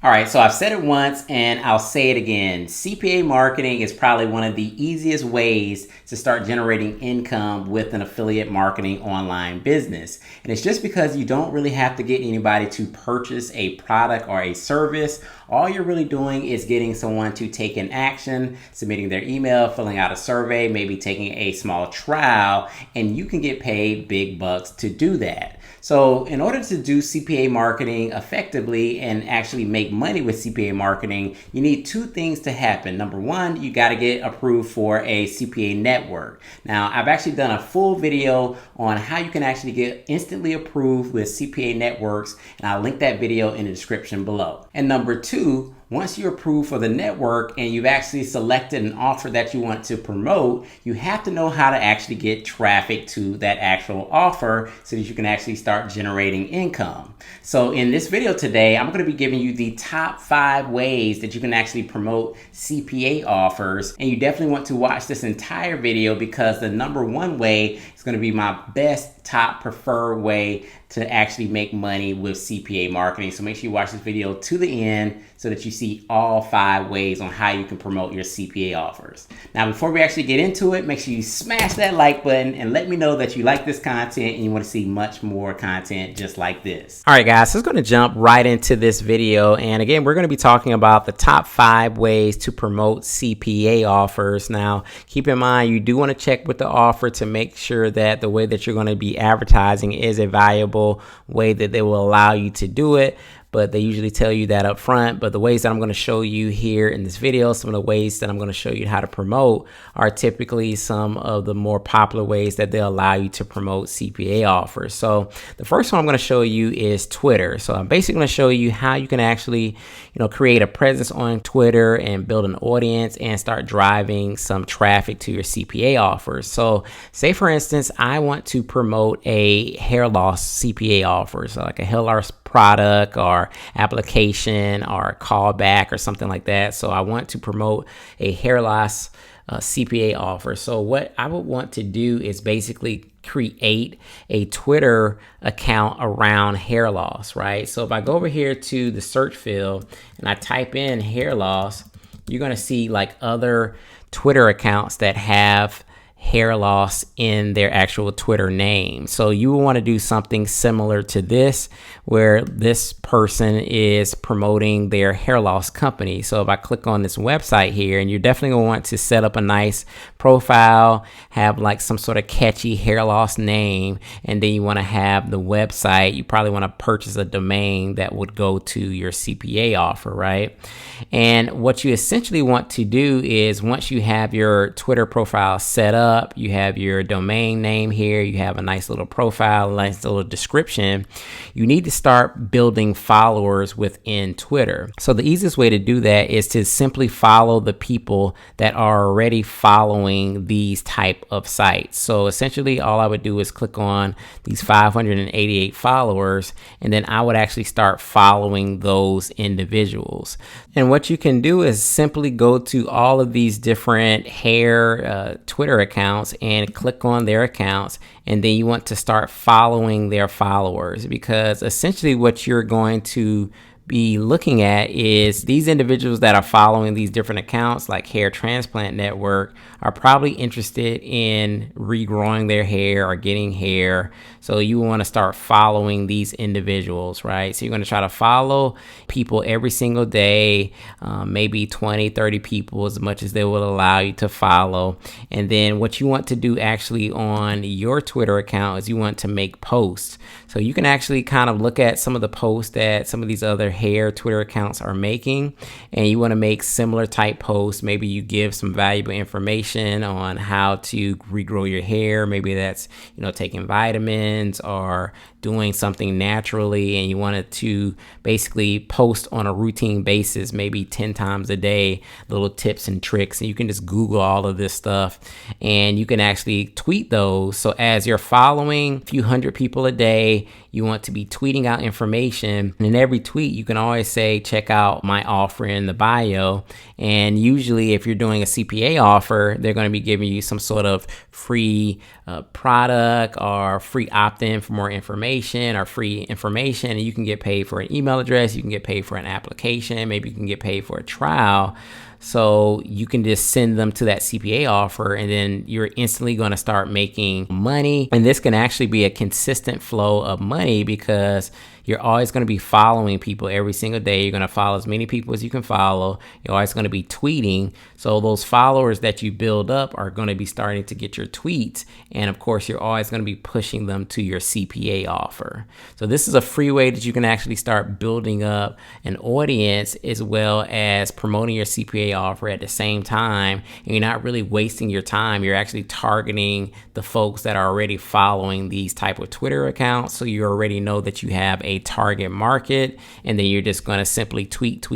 All right, so I've said it once and I'll say it again. CPA marketing is probably one of the easiest ways to start generating income with an affiliate marketing online business. And it's just because you don't really have to get anybody to purchase a product or a service. All you're really doing is getting someone to take an action, submitting their email, filling out a survey, maybe taking a small trial, and you can get paid big bucks to do that. So in order to do CPA marketing effectively and actually make money with CPA marketing, you need two things to happen. Number one, you got to get approved for a CPA network. Now, I've actually done a full video on how you can actually get instantly approved with CPA networks, and I'll link that video in the description below. And number two, once you're approved for the network and you've actually selected an offer that you want to promote, you have to know how to actually get traffic to that actual offer so that you can actually start generating income. So in this video today, I'm going to be giving you the top 5 ways that you can actually promote CPA offers. And you definitely want to watch this entire video because the number 1 way is going to be my best top preferred way to actually make money with CPA marketing. So make sure you watch this video to the end so that you see all 5 ways on how you can promote your CPA offers. Now, before we actually get into it, make sure you smash that like button and let me know that you like this content and you want to see much more content just like this. All right, guys, so let's going to jump right into this video. And again, we're going to be talking about the top 5 ways to promote CPA offers. Now, keep in mind, you do want to check with the offer to make sure that the way that you're going to be advertising is a valuable way that they will allow you to do it. But they usually tell you that up front. But the ways that I'm going to show you here in this video, some of the ways that I'm going to show you how to promote are typically some of the more popular ways that they'll allow you to promote CPA offers. So the first one I'm going to show you is Twitter. So I'm basically going to show you how you can actually, create a presence on Twitter and build an audience and start driving some traffic to your CPA offers. So say, for instance, I want to promote a hair loss CPA offer, so like a hair loss product or application or callback or something like that. So I want to promote a hair loss CPA offer. So what I would want to do is basically create a Twitter account around hair loss, right? So if I go over here to the search field and I type in hair loss, you're going to see like other Twitter accounts that have hair loss in their actual Twitter name. So you will want to do something similar to this, where this person is promoting their hair loss company. So if I click on this website here, and you're definitely going to want to set up a nice profile, have like some sort of catchy hair loss name, and then you want to have the website. You probably want to purchase a domain that would go to your CPA offer, right? And what you essentially want to do is, once you have your Twitter profile set up, you have your domain name here, you have a nice little profile, a nice little description, you need to start building followers within Twitter. So the easiest way to do that is to simply follow the people that are already following these type of sites. So essentially all I would do is click on these 588 followers, and then I would actually start following those individuals. And what you can do is simply go to all of these different hair Twitter accounts and click on their accounts, and then you want to start following their followers, because essentially what you're going to be looking at is these individuals that are following these different accounts like Hair Transplant Network are probably interested in regrowing their hair or getting hair. So you want to start following these individuals, right? So you're going to try to follow people every single day, maybe 20, 30 people, as much as they will allow you to follow. And then what you want to do actually on your Twitter account is you want to make posts. So you can actually kind of look at some of the posts that some of these other hair Twitter accounts are making, and you want to make similar type posts. Maybe you give some valuable information on how to regrow your hair. Maybe that's, taking vitamins or doing something naturally, and you wanted to basically post on a routine basis, maybe 10 times a day, little tips and tricks. And you can just Google all of this stuff and you can actually tweet those. So as you're following a few hundred people a day, you want to be tweeting out information. And in every tweet, you can always say, check out my offer in the bio. And usually if you're doing a CPA offer, they're going to be giving you some sort of free product or free opt-in for more information or free information. And you can get paid for an email address. You can get paid for an application. Maybe you can get paid for a trial. So you can just send them to that CPA offer, and then you're instantly going to start making money. And this can actually be a consistent flow of money because you're always going to be following people every single day. You're going to follow as many people as you can follow. You're always going to be tweeting. So those followers that you build up are going to be starting to get your tweets. And of course, you're always going to be pushing them to your CPA offer. So this is a free way that you can actually start building up an audience as well as promoting your CPA offer at the same time. And you're not really wasting your time. You're actually targeting the folks that are already following these type of Twitter accounts. So you already know that you have a target market, and then you're just going to simply tweet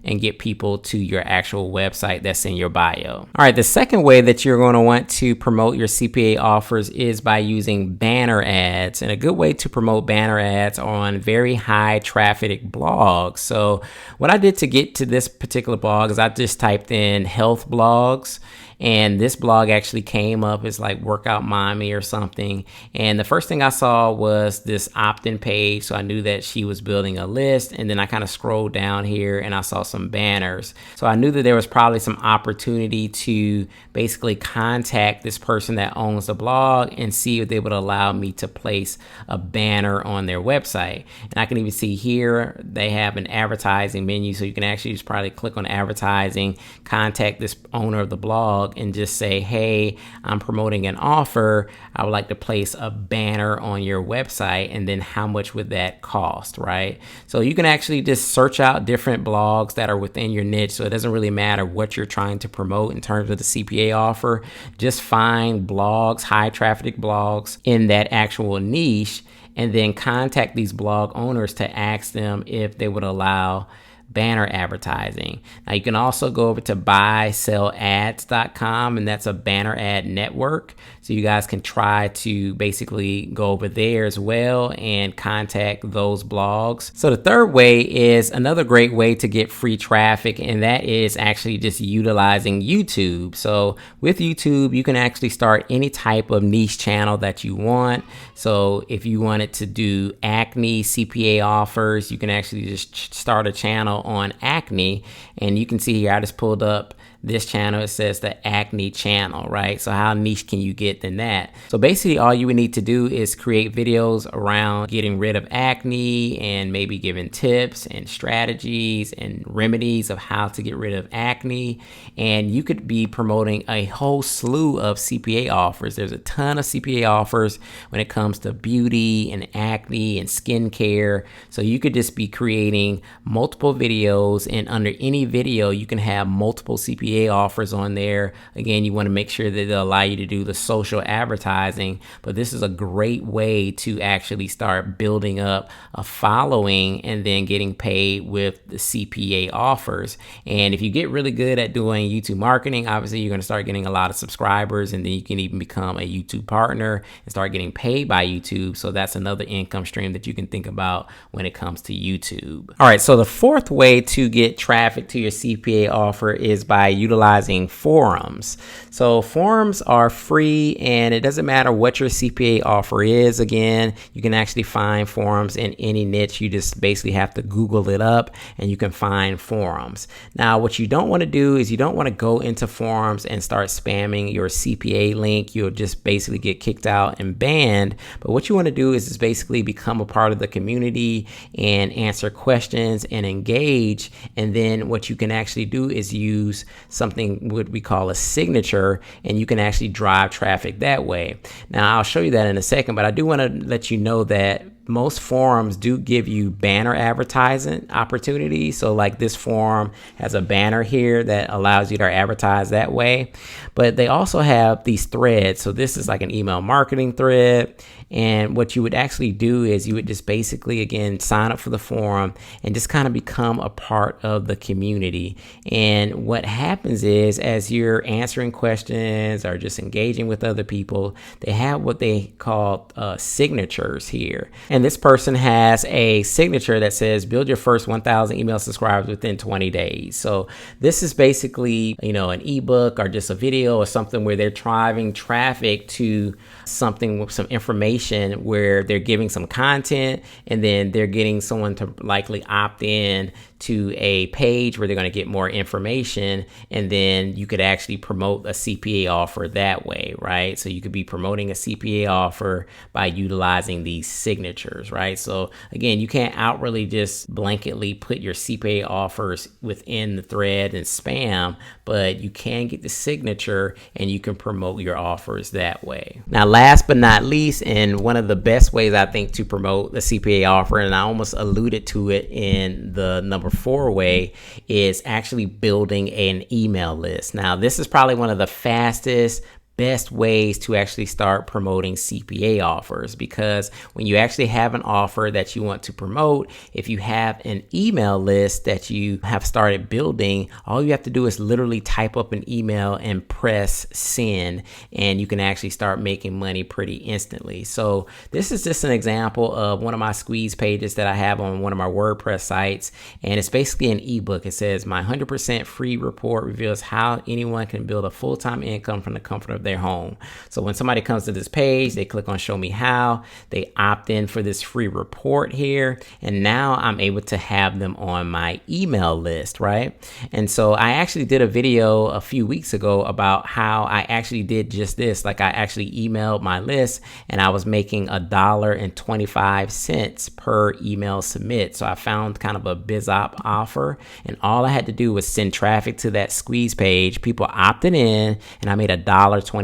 and get people to your actual website that's in your bio. All right, the second way that you're going to want to promote your CPA offers is by using banner ads. And a good way to promote banner ads on very high traffic blogs. So what I did to get to this particular blog is I just typed in health blogs. And this blog actually came up as like Workout Mommy or something. And the first thing I saw was this opt-in page. So I knew that she was building a list. And then I kind of scrolled down here and I saw some banners. So I knew that there was probably some opportunity to basically contact this person that owns the blog and see if they would allow me to place a banner on their website. And I can even see here they have an advertising menu. So you can actually just probably click on advertising, contact this owner of the blog, and just say, hey, I'm promoting an offer. I would like to place a banner on your website, and then how much would that cost, right? So you can actually just search out different blogs that are within your niche. So it doesn't really matter what you're trying to promote in terms of the CPA offer. Just find blogs, high traffic blogs in that actual niche, and then contact these blog owners to ask them if they would allow banner advertising. Now you can also go over to buysellads.com, and that's a banner ad network. So you guys can try to basically go over there as well and contact those blogs. So the third way is another great way to get free traffic, and that is actually just utilizing YouTube. So with YouTube, you can actually start any type of niche channel that you want. So if you wanted to do acne CPA offers, you can actually just start a channel on acne. And you can see here, I just pulled up this channel. It says the acne channel, right? So how niche can you get than that? So basically all you would need to do is create videos around getting rid of acne and maybe giving tips and strategies and remedies of how to get rid of acne. And you could be promoting a whole slew of CPA offers. There's a ton of CPA offers when it comes to beauty and acne and skincare. So you could just be creating multiple videos, and under any video you can have multiple CPA offers on there. Again, you want to make sure that they'll allow you to do the social advertising, but this is a great way to actually start building up a following and then getting paid with the CPA offers. And if you get really good at doing YouTube marketing, obviously you're going to start getting a lot of subscribers, and then you can even become a YouTube partner and start getting paid by YouTube. So that's another income stream that you can think about when it comes to YouTube. All right, so the fourth way to get traffic to your CPA offer is by utilizing forums. So forums are free, and it doesn't matter what your CPA offer is. Again, you can actually find forums in any niche. You just basically have to Google it up and you can find forums. Now, what you don't want to do is you don't want to go into forums and start spamming your CPA link. You'll just basically get kicked out and banned. But what you want to do is just basically become a part of the community and answer questions and engage. And then what you can actually do is use something what we call a signature, and you can actually drive traffic that way. Now, I'll show you that in a second, but I do want to let you know that most forums do give you banner advertising opportunities. So like this forum has a banner here that allows you to advertise that way. But they also have these threads. So this is like an email marketing thread. And what you would actually do is you would just basically, again, sign up for the forum and just kind of become a part of the community. And what happens is, as you're answering questions or just engaging with other people, they have what they call signatures here. And And this person has a signature that says build your first 1,000 email subscribers within 20 days. So this is basically, an ebook or just a video or something where they're driving traffic to something with some information where they're giving some content, and then they're getting someone to likely opt in to a page where they're going to get more information, and then you could actually promote a CPA offer that way, right? So you could be promoting a CPA offer by utilizing these signatures, right? So again, you can't outwardly just blanketly put your CPA offers within the thread and spam, but you can get the signature and you can promote your offers that way. Now, last but not least, and one of the best ways I think to promote the CPA offer, and I almost alluded to it in the number 4 way, is actually building an email list. Now, this is probably one of the fastest, best ways to actually start promoting CPA offers, because when you actually have an offer that you want to promote, if you have an email list that you have started building, all you have to do is literally type up an email and press send, and you can actually start making money pretty instantly. So this is just an example of one of my squeeze pages that I have on one of my WordPress sites, and it's basically an ebook. It says my 100% free report reveals how anyone can build a full-time income from the comfort of their home. So when somebody comes to this page, they click on show me how, they opt in for this free report here, and now I'm able to have them on my email list, right? And so I actually did a video a few weeks ago about how I actually did just this. Like, I actually emailed my list and I was making $1.25 per email submit. So I found kind of a BizOp offer, and all I had to do was send traffic to that squeeze page. People opted in, and I made $1.25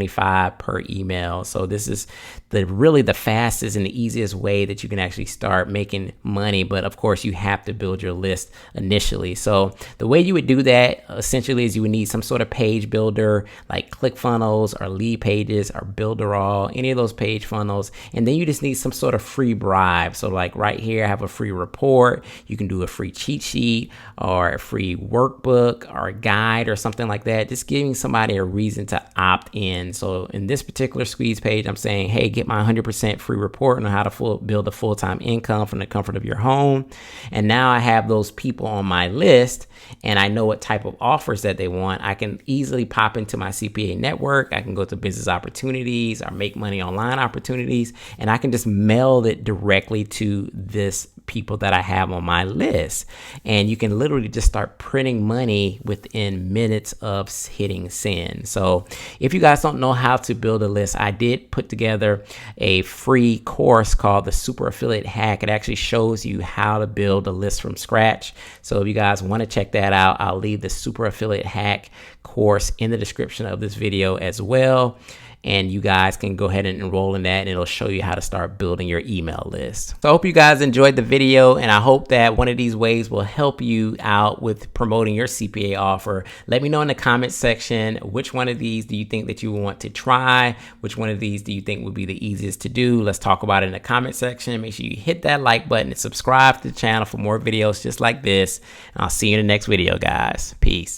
per email. So this is really the fastest and the easiest way that you can actually start making money. But of course, you have to build your list initially. So the way you would do that essentially is you would need some sort of page builder like ClickFunnels or Lead Pages or Builderall, any of those page funnels. And then you just need some sort of free bribe. So like right here, I have a free report. You can do a free cheat sheet or a free workbook or a guide or something like that. Just giving somebody a reason to opt in. So in this particular squeeze page, I'm saying, hey, get my 100% free report on how to build a full-time income from the comfort of your home. And now I have those people on my list, and I know what type of offers that they want. I can easily pop into my CPA network. I can go to business opportunities or make money online opportunities, and I can just mail it directly to this people that I have on my list. And you can literally just start printing money within minutes of hitting send. So if you guys don't know how to build a list, I did put together a free course called the Super Affiliate Hack. It actually shows you how to build a list from scratch. So if you guys want to check that out, I'll leave the Super Affiliate Hack course in the description of this video as well. And you guys can go ahead and enroll in that, and it'll show you how to start building your email list. So I hope you guys enjoyed the video, and I hope that one of these ways will help you out with promoting your CPA offer. Let me know in the comment section, which one of these do you think that you want to try? Which one of these do you think would be the easiest to do? Let's talk about it in the comment section. Make sure you hit that like button and subscribe to the channel for more videos just like this. And I'll see you in the next video, guys. Peace.